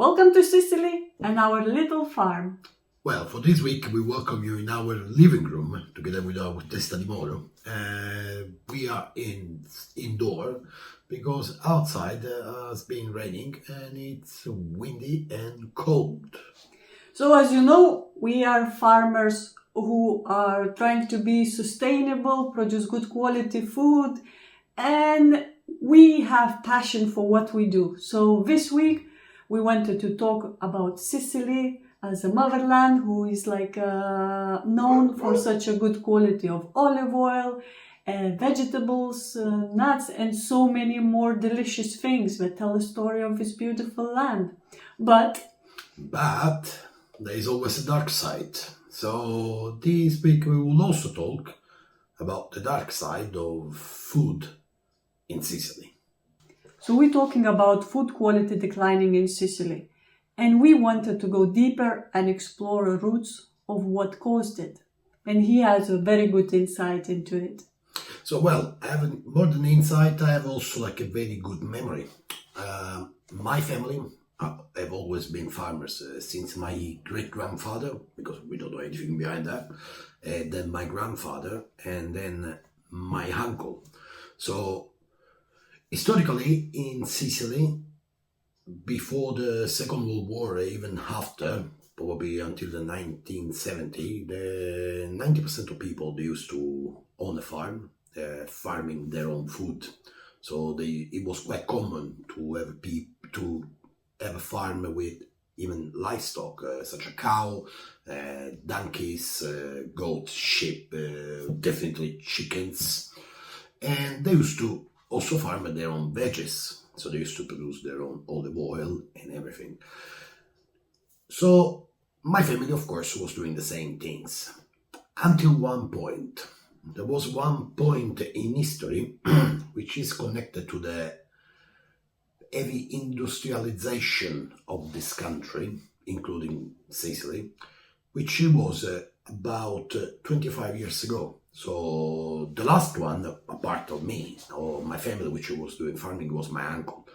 Welcome to Sicily and our little farm. Well, for this week we welcome you in our living room together with our testa di moro. We are indoor because outside has been raining and it's windy and cold. So as you know, we are farmers who are trying to be sustainable, produce good quality food, and we have passion for what we do. So this week we wanted to talk about Sicily as a motherland, who is known for such a good quality of olive oil, vegetables, nuts, and so many more delicious things that tell the story of this beautiful land. But there is always a dark side. So this week we will also talk about the dark side of food in Sicily. So we're talking about food quality declining in Sicily. And we wanted to go deeper and explore the roots of what caused it. And he has a very good insight into it. So, well, I have more than insight, I have also a very good memory. My family have always been farmers since my great-grandfather, because we don't know anything behind that, then my grandfather, and then my uncle. So, historically, in Sicily, before the Second World War, even after, probably until the 1970, the 90% of people they used to own a farm, farming their own food. So it was quite common to have a farm with even livestock, such as cow, donkeys, goats, sheep, definitely chickens, and they used to also farm their own veggies. So they used to produce their own olive oil and everything. So my family, of course, was doing the same things. Until one point. There was one point in history which is connected to the heavy industrialization of this country, including Sicily, which was about 25 years ago. So the last one, apart of me or my family, which was doing farming, was my uncle.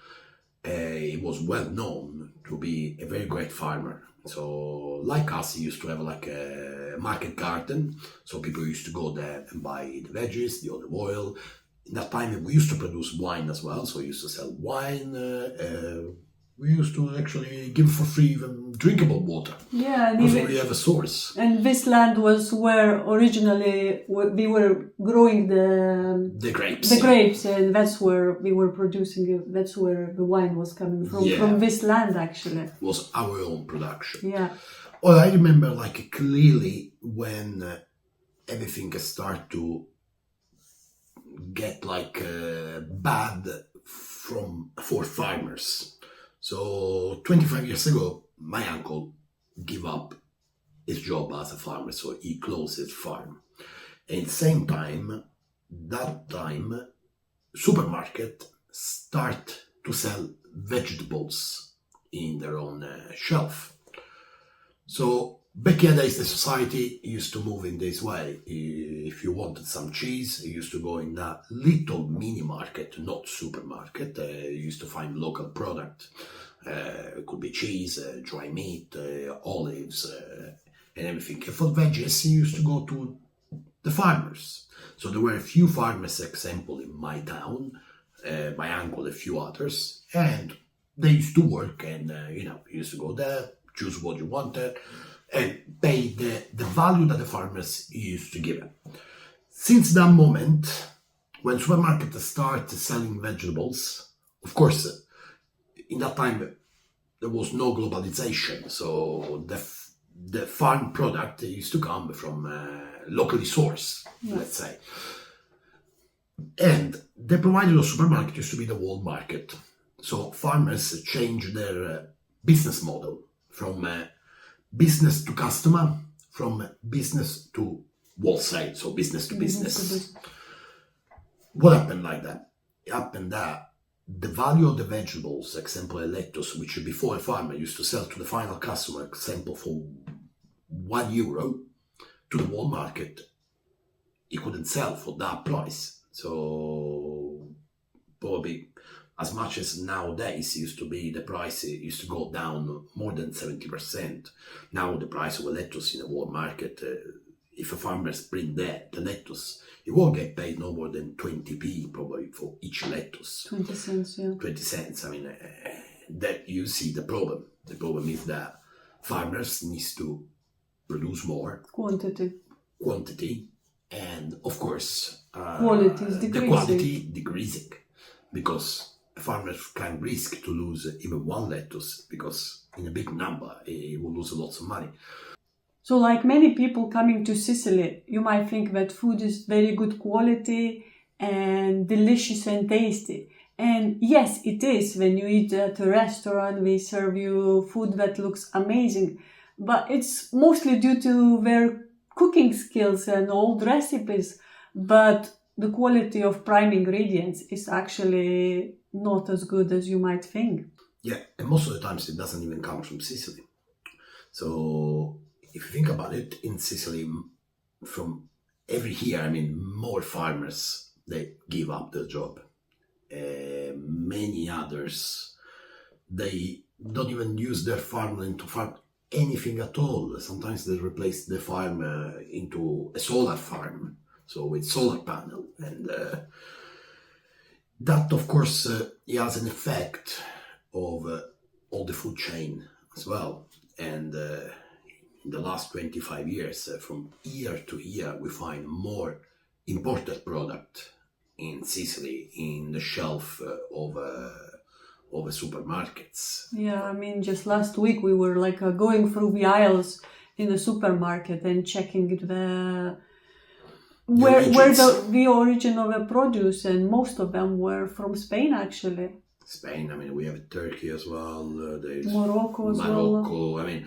He was well known to be a very great farmer. So like us, he used to have like a market garden. So people used to go there and buy the veggies, the olive oil. In that time, we used to produce wine as well. So we used to sell wine. We used to actually give for free even drinkable water. Yeah, and because we have a source. And this land was where originally we were growing the grapes. The grapes, and that's where we were producing it. That's where the wine was coming from this land, actually. It was our own production. Yeah. Well, I remember clearly when everything started to get bad for farmers. So 25 years ago, my uncle gave up his job as a farmer, so he closed his farm. And at the same time, supermarket start to sell vegetables in their own shelf. So back in the days, the society used to move in this way. If you wanted some cheese, you used to go in a little mini market, not supermarket. You used to find local product. It could be cheese, dry meat, olives, and everything. And for veggies, you used to go to the farmers. So there were a few farmers, example, in my town, my uncle, a few others, and they used to work and, you used to go there, choose what you wanted, and pay the value that the farmers used to give them. Since that moment, when supermarkets started selling vegetables, of course, in that time there was no globalization, so the farm product used to come from locally sourced, let's say. And the provider of supermarket used to be the world market. So farmers changed their business model from business to customer, from business to wholesale, so business to business. What happened like that? It happened that the value of the vegetables, example a lettuce, which before a farmer used to sell to the final customer, example for €1, to the world market, he couldn't sell for that price. So probably as much as nowadays used to be the price used to go down more than 70%. Now the price of a lettuce in a world market, if a farmer bring the lettuce, he won't get paid no more than 20p probably for each lettuce. 20 cents, yeah. 20 cents. I mean, that you see the problem. The problem is that farmers needs to produce more quantity, and of course quality is decreasing. the quality decreasing, because a farmer can risk to lose even one lettuce, because in a big number he will lose lots of money. So like many people coming to Sicily, you might think that food is very good quality and delicious and tasty. And yes, it is. When you eat at a restaurant, they serve you food that looks amazing. But it's mostly due to their cooking skills and old recipes. But the quality of prime ingredients is actually not as good as you might think. Yeah, and most of the times it doesn't even come from Sicily. So if you think about it, in Sicily, from every year, I mean, more farmers, they give up their job. Many others, they don't even use their farmland to farm anything at all. Sometimes they replace the farm into a solar farm, so with solar panel, and that of course it has an effect of all the food chain as well. And in the last 25 years, from year to year, we find more imported product in Sicily in the shelf of supermarkets. Yeah, I mean, just last week we were like going through the aisles in the supermarket and checking where the origin of the produce, and most of them were from Spain actually. Spain, I mean, we have Turkey as well. There's Morocco as well. I mean,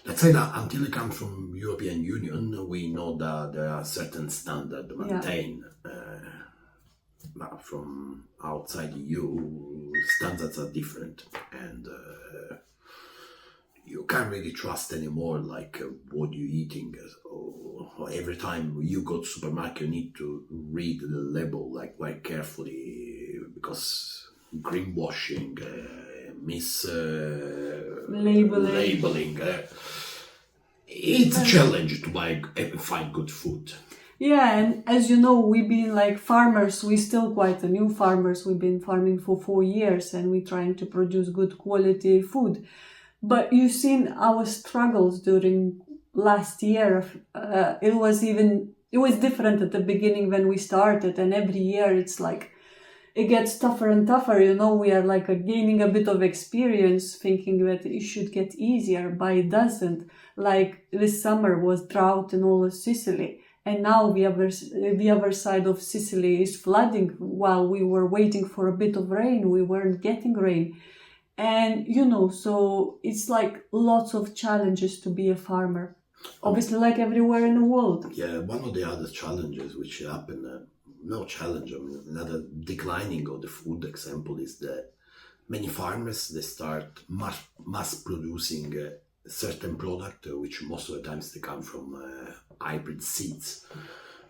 let's say that until it comes from European Union, we know that there are certain standards maintained. But from outside EU, standards are different, and you can't really trust anymore, like what you're eating. Or every time you go to supermarket, you need to read the label like quite carefully, because greenwashing, labeling. It's a challenge to buy and find good food. Yeah, and as you know, we've been like farmers. We're still quite a new farmers. We've been farming for 4 years, and we're trying to produce good quality food. But you've seen our struggles during last year. It was different at the beginning when we started, and every year it's like it gets tougher and tougher. You know, we are like gaining a bit of experience, thinking that it should get easier, but it doesn't. Like this summer was drought in all of Sicily. And now the other side of Sicily is flooding. While we were waiting for a bit of rain, we weren't getting rain. And, you know, so it's like lots of challenges to be a farmer. Obviously, like everywhere in the world. Yeah, one of the other challenges which happen, another declining of the food example is that many farmers, they start mass producing certain product, which most of the times they come from hybrid seeds.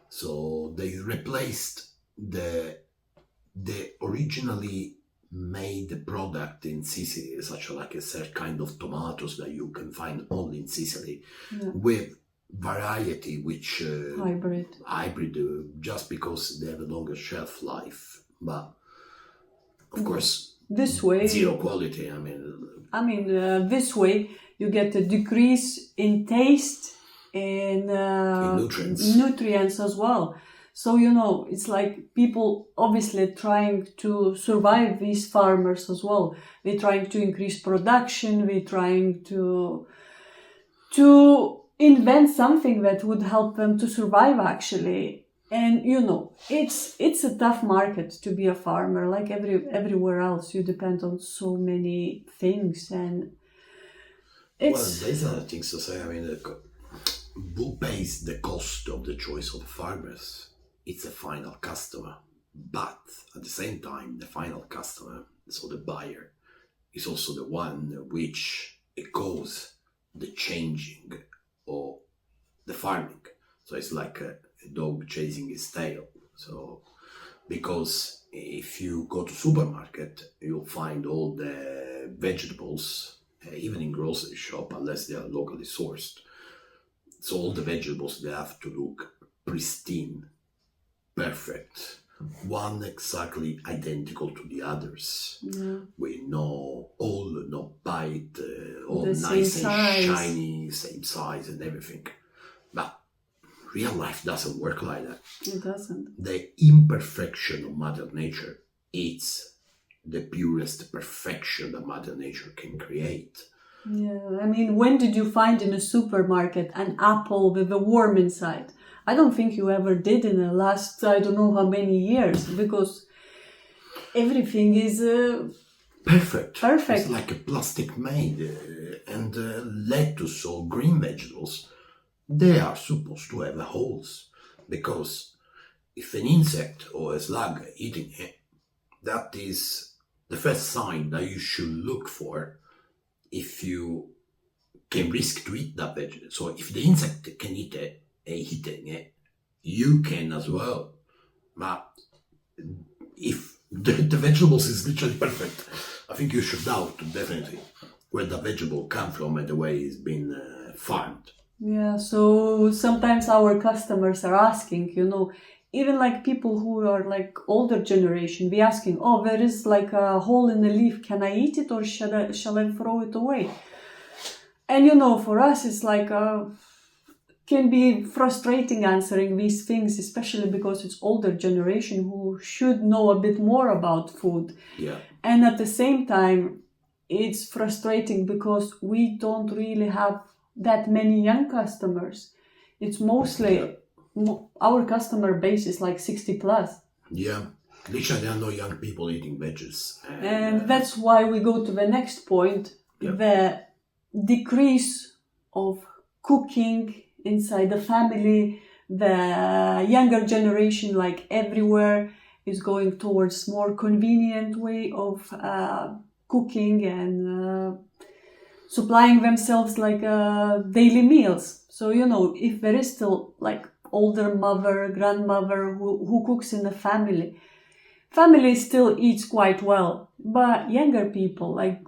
So they replaced the originally made product in Sicily, such like a certain kind of tomatoes that you can find only in Sicily, with variety which hybrid just because they have a longer shelf life, but of course this way zero quality. I mean this way you get a decrease in taste, in nutrients as well. So, you know, it's like people obviously trying to survive, these farmers as well. They're trying to increase production. They're trying to invent something that would help them to survive, actually. And, you know, it's a tough market to be a farmer. Like everywhere else, you depend on so many things. And there's other things to say. I mean, who pays the cost of the choice of farmers? It's a final customer, but at the same time, the final customer, so the buyer, is also the one which causes the changing of the farming. So it's like a dog chasing his tail. So because if you go to supermarket, you'll find all the vegetables, even in grocery shop, unless they are locally sourced. So all the vegetables, they have to look pristine, perfect, one exactly identical to the others. Yeah. With no bite, all The same nice and size. shiny, same size and everything. But real life doesn't work like that. It doesn't. The imperfection of Mother Nature is the purest perfection that Mother Nature can create. Yeah, I mean, when did you find in a supermarket an apple with a worm inside? I don't think you ever did in the last, I don't know how many years, because everything is Perfect. Perfect. It's like a plastic made. And lettuce or green vegetables, they are supposed to have holes. Because if an insect or a slug eating it, that is the first sign that you should look for if you can risk to eat that vegetable. So if the insect can eat it, eating it, you can as well. But if the vegetables is literally perfect, I think you should doubt definitely where the vegetable come from and the way it's been farmed. Yeah, so sometimes our customers are asking, even like people who are like older generation, we asking, oh, there is like a hole in the leaf, can I eat it or shall I throw it away? And for us it's like can be frustrating answering these things, especially because it's older generation who should know a bit more about food. Yeah. And at the same time, it's frustrating because we don't really have that many young customers. It's mostly our customer base is like 60 plus. Yeah. Literally, there are no young people eating veggies. And that's why we go to the next point, the decrease of cooking inside the family. The younger generation, like everywhere, is going towards more convenient way of cooking and supplying themselves like daily meals. So, if there is still like older mother, grandmother who cooks in the family still eats quite well. But younger people like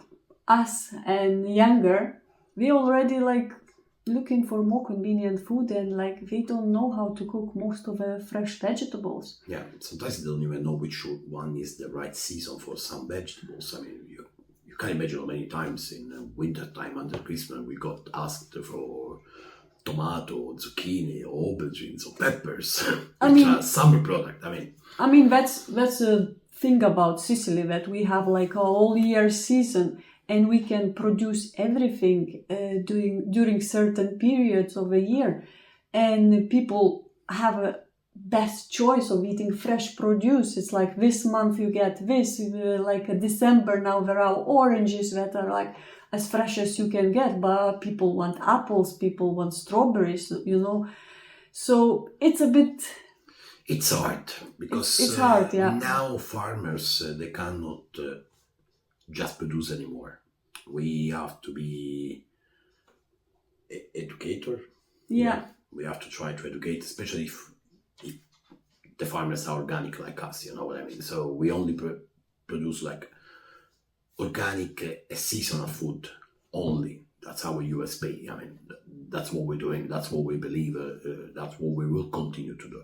us and younger, we already like looking for more convenient food and like they don't know how to cook most of the fresh vegetables. Yeah, sometimes they don't even know which one is the right season for some vegetables. I mean, you can imagine how many times in winter time under Christmas we got asked for tomato, zucchini, or aubergines, or peppers, which are summer product. I mean that's a thing about Sicily, that we have like a all year season and we can produce everything during certain periods of the year, and people have a best choice of eating fresh produce. It's like this month you get this, like December now there are oranges that are like as fresh as you can get, but people want apples, people want strawberries, so it's a bit... It's hard because it's hard, yeah. Now farmers, they cannot just produce anymore. We have to be educator. Yeah. We have to try to educate, especially if the farmers are organic like us, you know what I mean? So we only produce like organic seasonal food only. That's our USP. I mean, that's what we're doing. That's what we believe. That's what we will continue to do.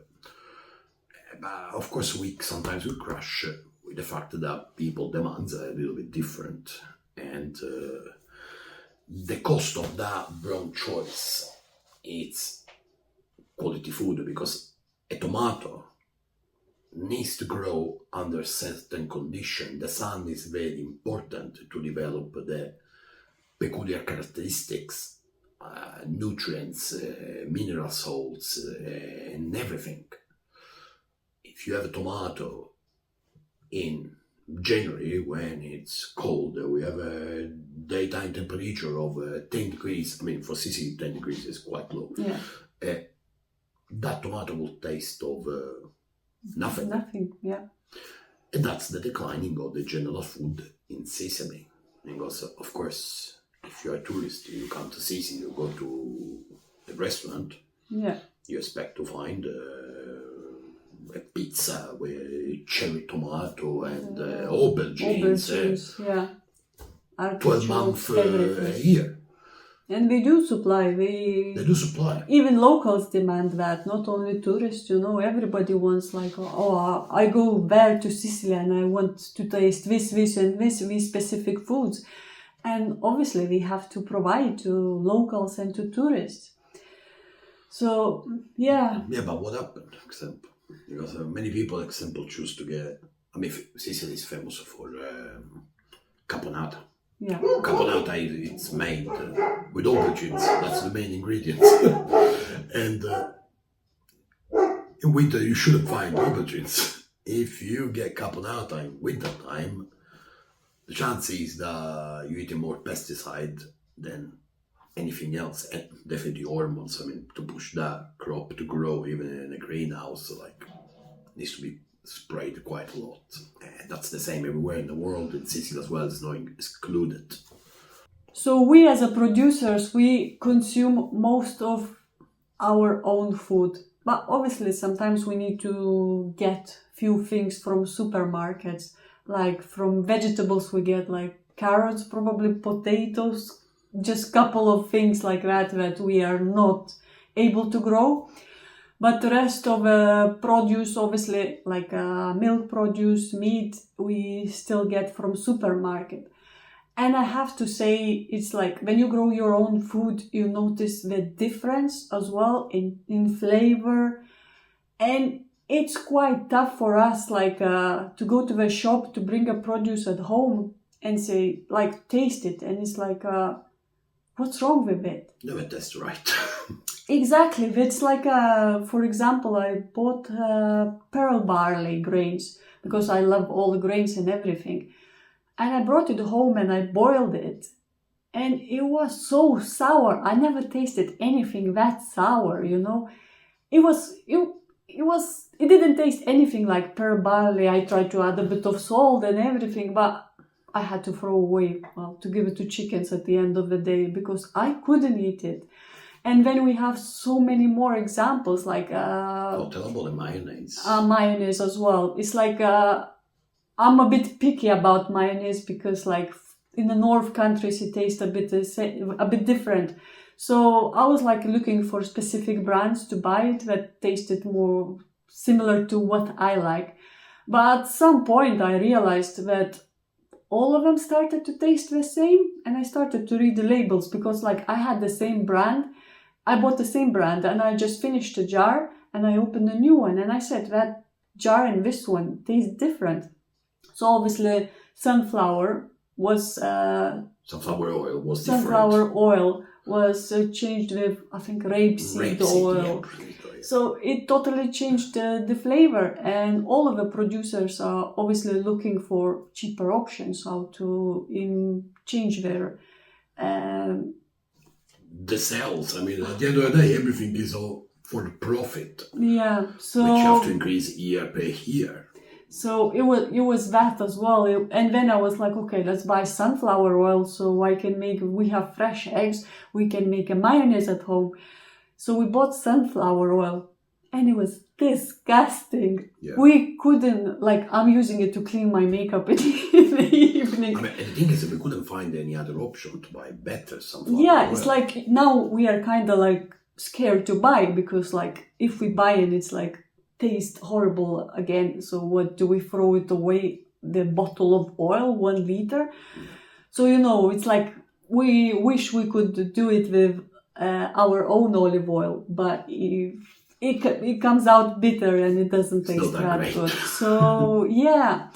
But of course, sometimes we crash with the fact that people demands are a little bit different, and the cost of that broad choice, it's quality food, because a tomato needs to grow under certain condition. The sun is very important to develop the peculiar characteristics, nutrients, mineral salts, and everything. If you have a tomato in January when it's cold, we have a daytime temperature of 10 degrees. I mean, for Sicily, 10 degrees is quite low. Yeah. That tomato will taste of nothing. Nothing, yeah. And that's the declining of the general food in Sicily. Because, of course, if you're a tourist, you come to Sicily, you go to a restaurant, yeah, you expect to find a pizza with cherry tomato and aubergines. Yeah. 12 months a everything. year. And we do supply. They do supply. Even locals demand that, not only tourists, everybody wants I go there to Sicily and I want to taste this, and this specific foods. And obviously we have to provide to locals and to tourists. So, yeah. Yeah, but what happened, example? Because many people, example, choose to get... Sicily is famous for caponata. Yeah. Caponata, it's made with aubergines. That's the main ingredient. And in winter, you shouldn't find aubergines. If you get caponata in winter time, the chance is that you're eating more pesticide than anything else, and definitely hormones. To push that crop to grow, even in a greenhouse, needs to be sprayed quite a lot. And that's the same everywhere in the world. In Sicily as well, it's not excluded. So we as a producers, we consume most of our own food. But obviously sometimes we need to get few things from supermarkets. Like from vegetables we get like carrots, probably potatoes, just couple of things like that we are not able to grow. But the rest of produce, obviously, like milk produce, meat, we still get from supermarket. And I have to say, it's like when you grow your own food, you notice the difference as well in flavor. And it's quite tough for us, to go to the shop to bring a produce at home and say, taste it. And it's what's wrong with it? No, but that's right. Exactly. It's for example, I bought pearl barley grains because I love all the grains and everything. And I brought it home and I boiled it. And it was so sour. I never tasted anything that sour, It didn't taste anything like pearl barley. I tried to add a bit of salt and everything, but I had to throw away, to give it to chickens at the end of the day because I couldn't eat it. And then we have so many more examples terrible mayonnaise. Mayonnaise as well. It's I'm a bit picky about mayonnaise because in the North countries it tastes a bit different. So I was looking for specific brands to buy it that tasted more similar to what I like. But at some point I realized that all of them started to taste the same, and I started to read the labels because I had the same brand. I bought the same brand and I just finished a jar and I opened a new one and I said that jar and this one taste different. So obviously sunflower was sunflower oil was sunflower oil was changed with, I think, rapeseed oil. Yeah. So it totally changed the flavor, and all of the producers are obviously looking for cheaper options, how to change their the sales. At the end of the day, everything is all for the profit. Yeah, so which you have to increase year per year. So it was that as well. And then I was like, okay, let's buy sunflower oil so we have fresh eggs, we can make a mayonnaise at home. So we bought sunflower oil and it was disgusting. Yeah. We couldn't, I'm using it to clean my makeup in the evening. And the thing is that we couldn't find any other option to buy better sunflower Yeah, oil. it's now we are kind of scared to buy because if we buy it, it's taste horrible again. So what do we throw it away? The bottle of oil, 1 liter. So it's we wish we could do it with our own olive oil, but it comes out bitter and it doesn't taste that good. So yeah,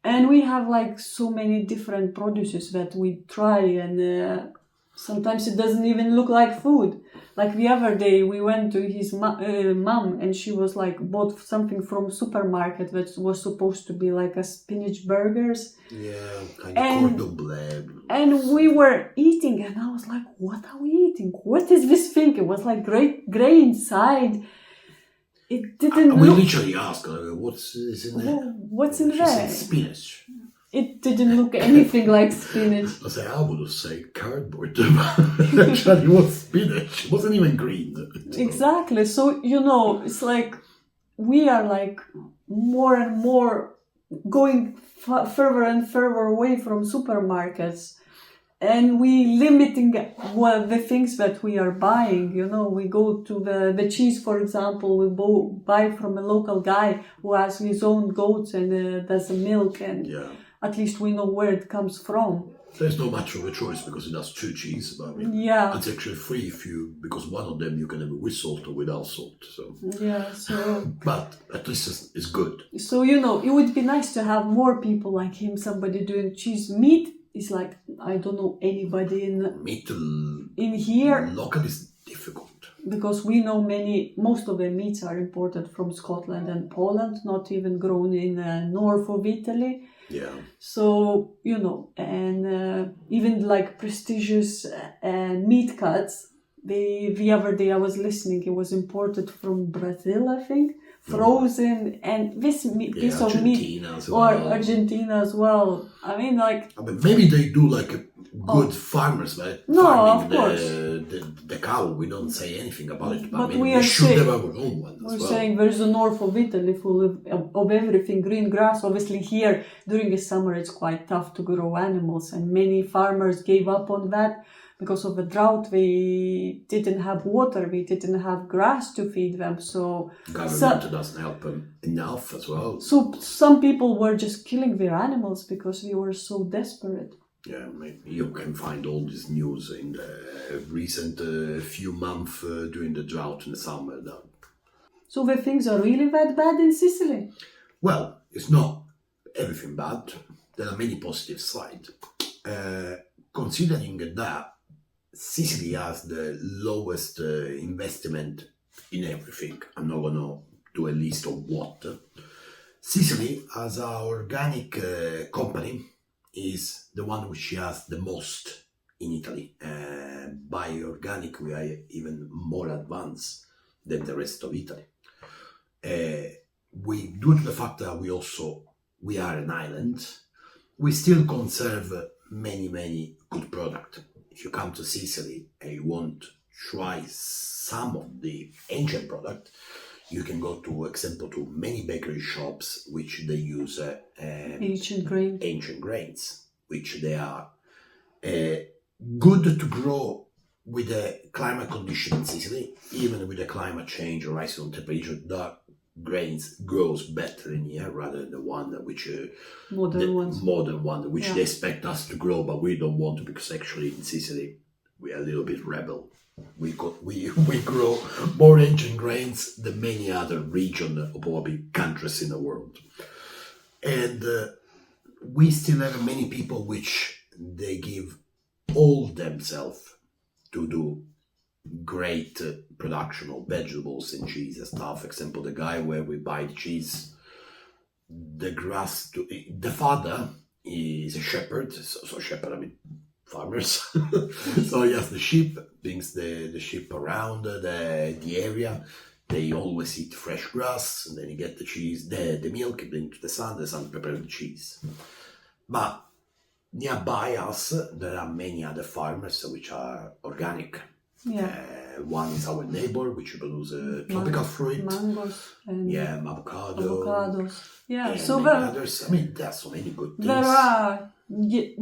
and we have so many different produces that we try, and sometimes it doesn't even look like food. The other day, we went to his mom, and she was bought something from supermarket that was supposed to be a spinach burgers. Yeah, kind of cordon bleu. And we were eating, and I was like, "What are we eating? What is this thing?" It was gray inside. It didn't. We literally asked, "What's in there?" What's in there? Spinach. It didn't look anything like spinach. I would say cardboard. Actually, it was spinach. It wasn't even green. Exactly. So, it's we are like more and more going further and further away from supermarkets, and we limiting the things that we are buying. We go to the cheese, for example, we buy from a local guy who has his own goats and does the milk, and at least we know where it comes from. There's not much of a choice because it has 2 cheese, but I mean, it's actually free because one of them you can have with salt or without salt. So but at least it's good. So it would be nice to have more people like him, somebody doing cheese. Meat is like, I don't know anybody in here. Local is difficult because we know most of the meats are imported from Scotland and Poland, not even grown in north of Italy. Yeah. So, and even like prestigious meat cuts, the other day I was listening, it was imported from Brazil, I think, frozen, and this piece of meat, or Argentina as well. I mean, maybe they do like good farmers, right? No, farming of course. The cow, we don't say anything about it, but we should have our own one as well. We're saying there's a north of Italy full of everything, green grass. Obviously here, during the summer, it's quite tough to grow animals, and many farmers gave up on that. Because of the drought, they didn't have water, they didn't have grass to feed them. So government doesn't help them enough as well. So some people were just killing their animals because they were so desperate. Yeah, you can find all this news in the recent few months during the drought in the summer. So the things are really that bad in Sicily? Well, it's not everything bad. There are many positive sides. Considering that Sicily has the lowest investment in everything. I'm not going to do a list of what. Sicily, as an organic company, is the one which has the most in Italy. By organic, we are even more advanced than the rest of Italy. Due to the fact that we are an island, we still conserve many good products. If you come to Sicily and you want to try some of the ancient product, you can go to many bakery shops which they use ancient grains, which they are good to grow with the climate condition in Sicily. Even with the climate change or rise on temperature, dark grains grows better in here rather than the one which modern one which they expect us to grow, but we don't want to, because actually in Sicily we are a little bit rebel. We grow more ancient grains than many other regions or probably countries in the world, and we still have many people which they give all themselves to do great production of vegetables and cheese and stuff. For example, the guy where we buy the cheese, the father is a shepherd, farmers. So he has the sheep, brings the sheep around the area. They always eat fresh grass, and then you get the cheese, the milk, bring to the sun prepares the cheese. But nearby us, there are many other farmers which are organic. One is our neighbor, which produces tropical fruit, mangoes, and avocados. So others. There are so many good things. There are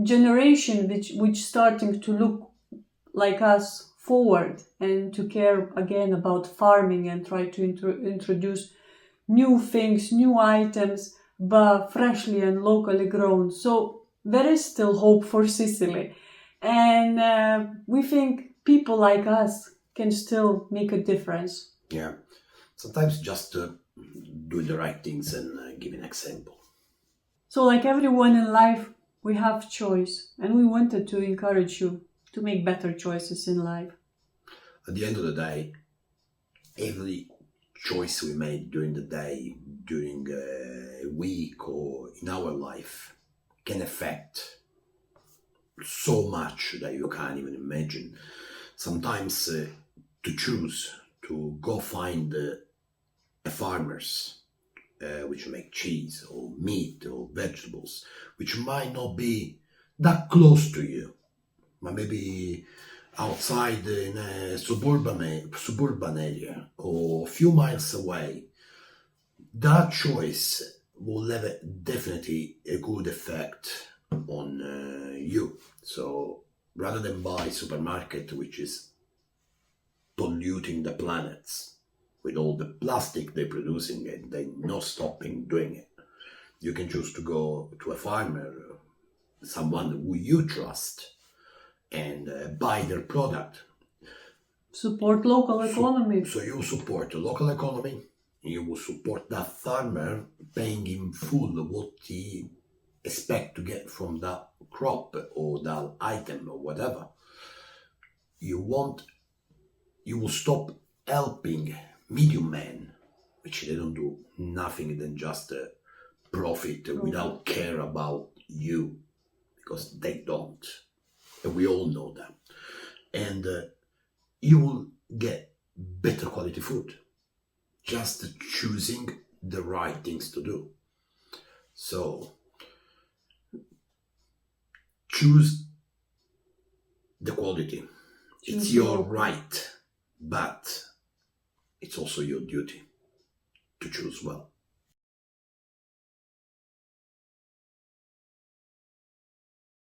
generation which starting to look like us forward and to care again about farming and try to introduce new things, new items, but freshly and locally grown. So there is still hope for Sicily, and we think people like us can still make a difference. Yeah, sometimes just do the right things and give an example. So like everyone in life, we have choice, and we wanted to encourage you to make better choices in life. At the end of the day, every choice we made during the day, during a week or in our life can affect so much that you can't even imagine. Sometimes to choose to go find farmers which make cheese or meat or vegetables, which might not be that close to you, but maybe outside in a suburban area or a few miles away, that choice will have definitely a good effect on you. So rather than buy supermarket, which is polluting the planets with all the plastic they're producing and they're not stopping doing it, you can choose to go to a farmer, someone who you trust, and buy their product. Support local economy. So you support the local economy, you will support that farmer, paying him full what he expect to get from that crop or that item or whatever. You will stop helping middlemen, which they don't do nothing than just profit without care about you, because they don't. And we all know that. And you will get better quality food, just choosing the right things to do. So choose the quality. It's your right, but it's also your duty to choose well.